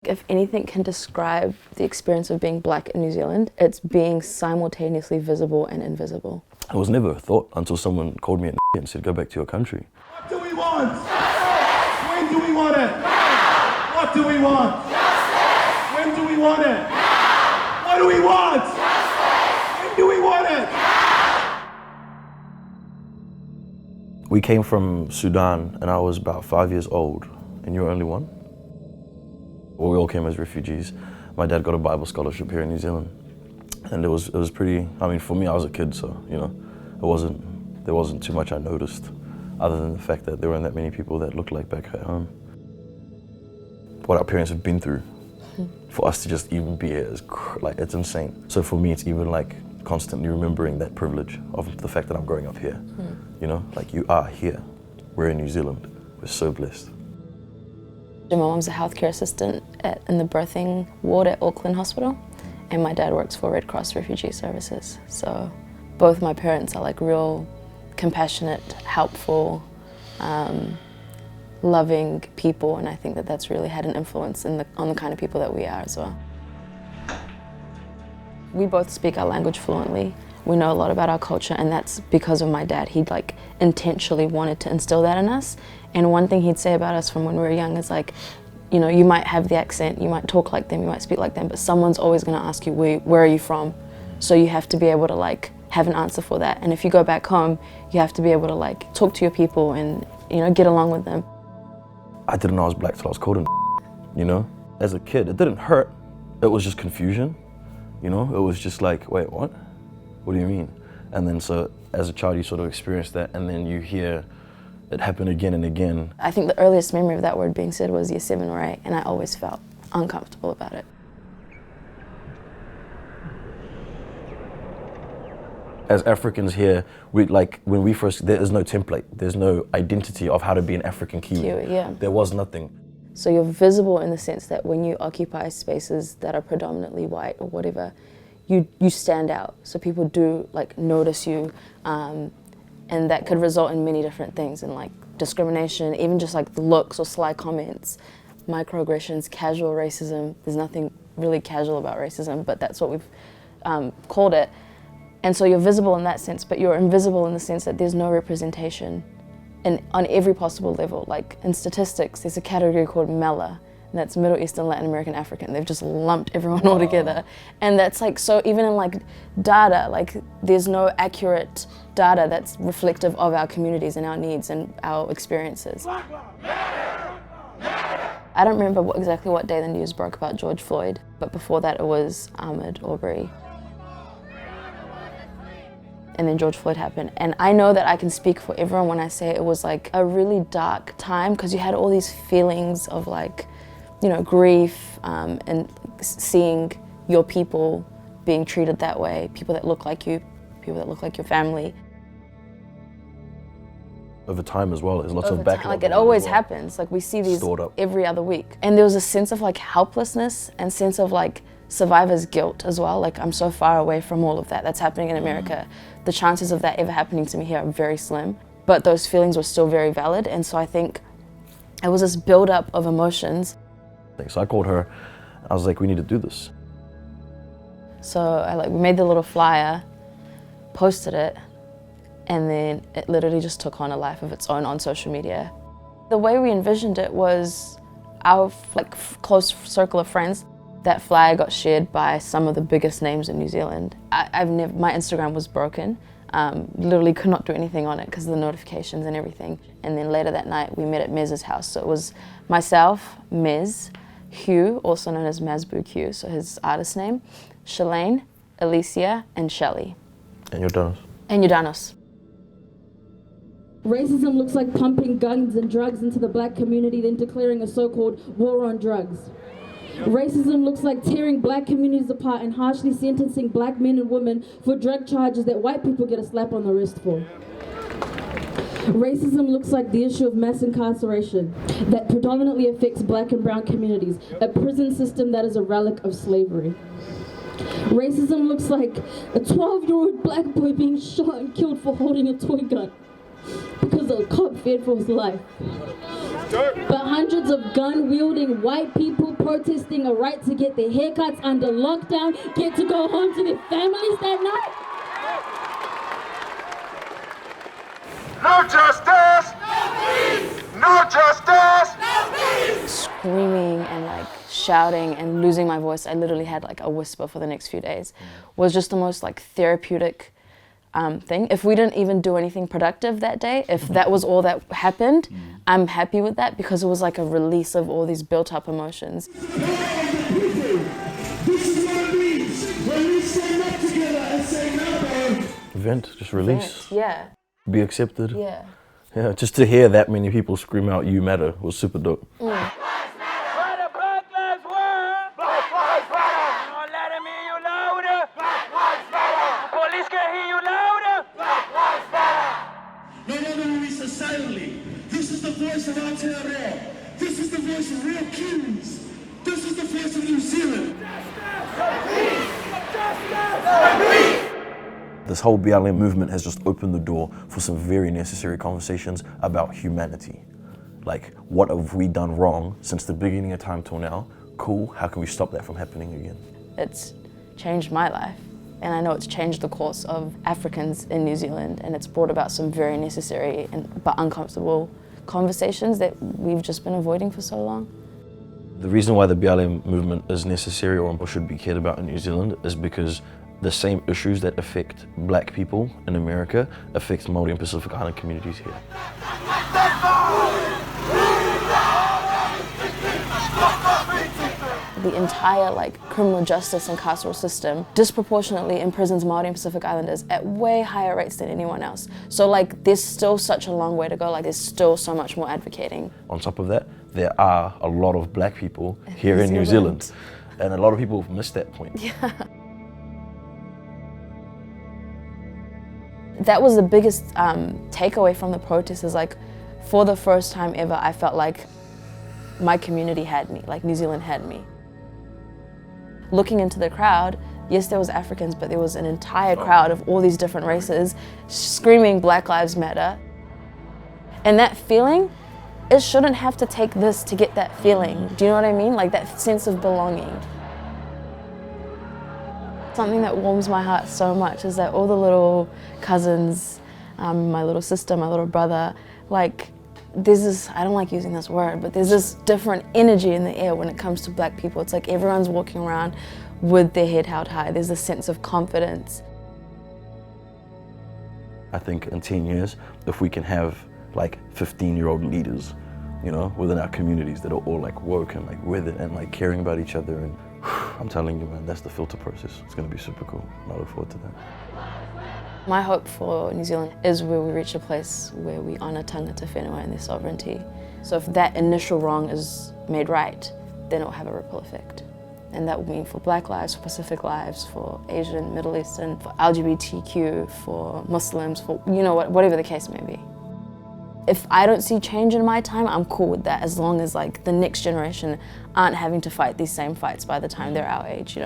If anything can describe the experience of being black in New Zealand, it's being simultaneously visible and invisible. It was never a thought until someone called me a and said, go back to your country. What do we want? When do we want it? What do we want? When do we want it? What do we want? When do we want it? We came from Sudan and I was about 5 years old, and you were only one? Well, we all came as refugees. My dad got a Bible scholarship here in New Zealand. And it was pretty, I mean, for me, I was a kid, so, you know, there wasn't too much I noticed, other than the fact that there weren't that many people that looked like back at home. What our parents have been through, for us to just even be here is, like, it's insane. So for me, it's even like constantly remembering that privilege of the fact that I'm growing up here. You know, like, you are here. We're in New Zealand. We're so blessed. My mom's a healthcare assistant in the birthing ward at Auckland Hospital, and my dad works for Red Cross Refugee Services. So both my parents are like real compassionate, helpful, loving people, and I think that that's really had an influence on the kind of people that we are as well. We both speak our language fluently. We know a lot about our culture, and that's because of my dad. He like intentionally wanted to instill that in us. And one thing he'd say about us from when we were young is like, you know, you might have the accent, you might talk like them, you might speak like them, but someone's always going to ask you, where are you from? So you have to be able to like have an answer for that. And if you go back home, you have to be able to like talk to your people and, you know, get along with them. I didn't know I was black till I was called an you know? As a kid, it didn't hurt. It was just confusion, you know? It was just like, wait, what? What do you mean? And then so as a child, you sort of experience that, and then you hear it happen again and again. I think the earliest memory of that word being said was year 7 or 8, and I always felt uncomfortable about it. As Africans here, we like when we first, there is no template. There's no identity of how to be an African Kiwi. Yeah. There was nothing. So you're visible in the sense that when you occupy spaces that are predominantly white or whatever, you stand out. So people do like notice you, and that could result in many different things, and like discrimination, even just like looks or sly comments, microaggressions, casual racism. There's nothing really casual about racism, but that's what we've called it. And so you're visible in that sense, but you're invisible in the sense that there's no representation on every possible level. Like in statistics, there's a category called MELA, and that's Middle Eastern, Latin American, African. They've just lumped everyone all together. And that's like, so even in like data, like there's no accurate data that's reflective of our communities and our needs and our experiences. I don't remember exactly what day the news broke about George Floyd, but before that it was Ahmaud Arbery. And then George Floyd happened. And I know that I can speak for everyone when I say it was like a really dark time, because you had all these feelings of like, you know, grief, and seeing your people being treated that way, people that look like you, people that look like your family. Over time as well, there's lots of backlog. Like it always happens, like we see these every other week. And there was a sense of like helplessness and sense of like survivor's guilt as well. Like I'm so far away from all of that that's happening in America. The chances of that ever happening to me here are very slim, but those feelings were still very valid. And so I think it was this build-up of emotions. So I called her, I was like, we need to do this. So we made the little flyer, posted it, and then it literally just took on a life of its own on social media. The way we envisioned it was our close circle of friends. That flyer got shared by some of the biggest names in New Zealand. My Instagram was broken. Literally could not do anything on it because of the notifications and everything. And then later that night we met at Mez's house. So it was myself, Mez, Hugh, also known as Mazboo Q, so his artist name, Shalane, Alicia, and Shelly. And Jordanos. And Jordanos. Racism looks like pumping guns and drugs into the black community, then declaring a so-called war on drugs. Racism looks like tearing black communities apart and harshly sentencing black men and women for drug charges that white people get a slap on the wrist for. Racism looks like the issue of mass incarceration that predominantly affects black and brown communities, a prison system that is a relic of slavery. Racism looks like a 12-year-old black boy being shot and killed for holding a toy gun because a cop feared for his life. But hundreds of gun-wielding white people protesting a right to get their haircuts under lockdown, get to go home to their families that night. No justice! No peace! No justice! No peace! Screaming and like shouting and losing my voice, I literally had like a whisper for the next few days, was just the most like therapeutic thing. If we didn't even do anything productive that day, if that was all that happened, I'm happy with that because it was like a release of all these built up emotions. This is what it means when we stand up together and say no. Vent, just release. Yeah. Be accepted. Yeah. Yeah, just to hear that many people scream out "You matter" was super dope. No longer will we say silently. This is the voice of our terror. This is the voice of real kings. This is the voice of New Zealand. This whole BLM movement has just opened the door for some very necessary conversations about humanity. Like, what have we done wrong since the beginning of time till now? Cool, how can we stop that from happening again? It's changed my life, and I know it's changed the course of Africans in New Zealand, and it's brought about some very necessary but uncomfortable conversations that we've just been avoiding for so long. The reason why the BLM movement is necessary or should be cared about in New Zealand is because the same issues that affect black people in America affect Māori and Pacific Island communities here. The entire criminal justice and carceral system disproportionately imprisons Māori and Pacific Islanders at way higher rates than anyone else. So there's still such a long way to go, there's still so much more advocating. On top of that, there are a lot of black people here in New Zealand, and a lot of people have missed that point. Yeah. That was the biggest takeaway from the protest is for the first time ever, I felt like my community had me, New Zealand had me. Looking into the crowd, yes, there was Africans, but there was an entire crowd of all these different races screaming Black Lives Matter. And that feeling, it shouldn't have to take this to get that feeling. Do you know what I mean? That sense of belonging. Something that warms my heart so much is that all the little cousins, my little sister, my little brother, there's this, I don't like using this word, but there's this different energy in the air when it comes to black people. It's everyone's walking around with their head held high. There's a sense of confidence. I think in 10 years, if we can have 15-year-old leaders, within our communities that are all woke and with it and caring about each other, and I'm telling you, man, that's the filter process. It's gonna be super cool. I look forward to that. My hope for New Zealand is where we reach a place where we honour tangata whenua and their sovereignty. So if that initial wrong is made right, then it will have a ripple effect. And that will mean for Black lives, for Pacific lives, for Asian, Middle Eastern, for LGBTQ, for Muslims, for whatever the case may be. If I don't see change in my time, I'm cool with that, as long as the next generation aren't having to fight these same fights by the time they're our age,